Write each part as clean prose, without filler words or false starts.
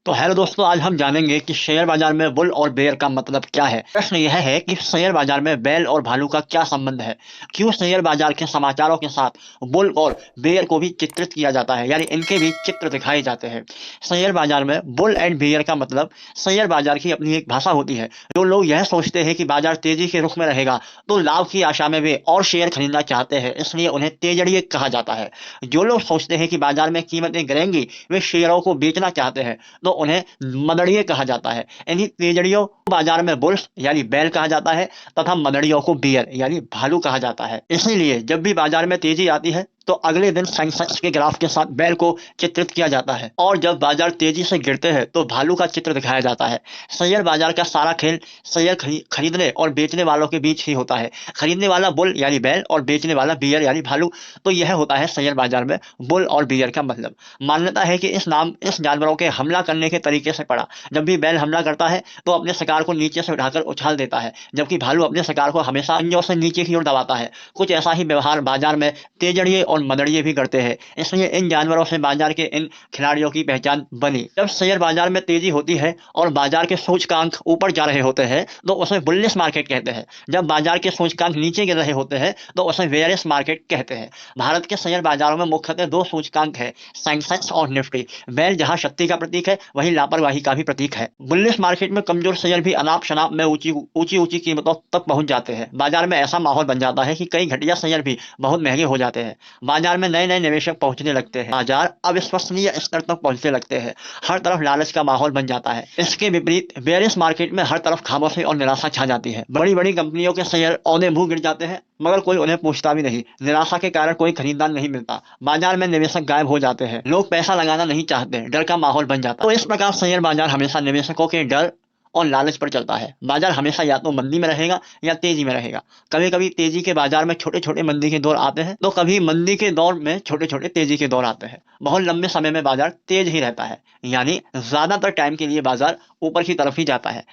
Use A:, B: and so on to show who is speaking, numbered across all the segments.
A: तो हेलो दोस्तों, आज हम जानेंगे कि शेयर बाजार में बुल और बेयर का मतलब क्या है। प्रश्न यह है कि शेयर बाजार में बैल और भालू का क्या संबंध है। क्यों शेयर बाजार के समाचारों के साथ बुल और बेयर को भी चित्रित किया जाता है, यानी इनके भी चित्र दिखाए जाते हैं। शेयर बाजार में बुल एंड बेयर का मतलब शेयर बाजार की अपनी एक भाषा होती है। जो लोग यह सोचते हैं कि बाजार तेजी के रुख में रहेगा तो लाभ की आशा में वे और शेयर खरीदना चाहते हैं, इसलिए उन्हें तेजड़िए कहा जाता है। जो लोग सोचते हैं कि बाजार में कीमतें गिरेंगी, वे शेयरों को बेचना चाहते हैं, तो उन्हें मदड़िए कहा जाता है। इन्हीं तेजड़ियों को बाजार में बुल्स यानी बैल कहा जाता है तथा मदड़ियों को बियर यानी भालू कहा जाता है। इसीलिए जब भी बाजार में तेजी आती है तो अगले दिन सेंसेक्स के ग्राफ के साथ बैल को चित्रित किया जाता है, और जब बाजार तेजी से गिरते हैं तो भालू का चित्र दिखाया जाता है। शेयर बाजार का सारा खेल शेयर खरीदने और बेचने वालों के बीच ही होता है। खरीदने वाला बुल यानी बैल और बेचने वाला बियर यानी भालू। तो यह होता है शेयर बाजार में बुल और बियर का मतलब। मान्यता है कि इस जानवरों के हमला करने के तरीके से पड़ा। जब भी बैल हमला करता है तो अपने शिकार को नीचे से उठाकर उछाल देता है, जबकि भालू अपने शिकार को हमेशा पंजों से नीचे की ओर दबाता है। कुछ ऐसा ही व्यवहार बाजार में तेजड़िए और मदड़िए भी करते हैं। इसलिए इन जानवरों से बाजार के इन खिलाड़ियों की पहचान बनी। जब शेयर बाजार में तेजी होती है और बाजार के सूचकांक ऊपर जा रहे होते हैं तो उसे बुलिश मार्केट कहते हैं। जब बाजार के सूचकांक नीचे गिर रहे होते हैं तो उसे बेयरिश मार्केट कहते हैं। भारत के शेयर बाजारों में मुख्यतः दो सूचकांक है, सेंसेक्स और निफ्टी। बैल जहां शक्ति का प्रतीक है, वहीं लापरवाही का भी प्रतीक है। बुलिश मार्केट में कमजोर शेयर भी अनाप शनाप में ऊंची ऊंची ऊंची कीमतों तक पहुंच जाते हैं। बाजार में ऐसा माहौल बन जाता है कि कई घटिया शेयर भी बहुत महंगे हो जाते हैं। बाजार में नए नए निवेशक पहुंचने लगते हैं, बाजार अविश्वसनीय स्तर तक पहुंचने लगते हैं। हर तरफ लालच का माहौल बन जाता है। इसके विपरीत बेयरिश मार्केट में हर तरफ खामोशी और निराशा छा जाती है। बड़ी बड़ी कंपनियों के शेयर औंधे मुंह गिर जाते हैं, मगर कोई उन्हें पूछता भी नहीं। निराशा के कारण कोई खरीदार नहीं मिलता। बाजार में निवेशक गायब हो जाते हैं। लोग पैसा लगाना नहीं चाहते, डर का माहौल बन जाता है। तो इस प्रकार शेयर बाजार हमेशा निवेशकों के डर और लालच पर चलता है। बाजार हमेशा या तो मंदी में रहेगा या तेजी में रहेगा। कभी कभी तेजी के बाजार में छोटे छोटे मंदी के दौर आते हैं, तो कभी मंदी के दौर में छोटे छोटे तेजी के दौर आते हैं। बहुत लंबे समय में बाजार तेज ही रहता है, यानी ज्यादातर टाइम के लिए बाजार ऊपर की तरफ ही जाता है,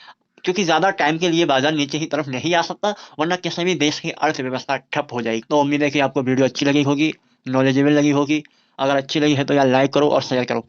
A: क्योंकि ज्यादा टाइम के लिए बाजार नीचे की तरफ नहीं आ सकता, वरना किसी भी देश की अर्थव्यवस्था ठप हो जाएगी। तो उम्मीद है कि आपको वीडियो अच्छी लगी होगी, नॉलेजेबल लगी होगी। अगर अच्छी लगी है तो यार लाइक करो और शेयर करो।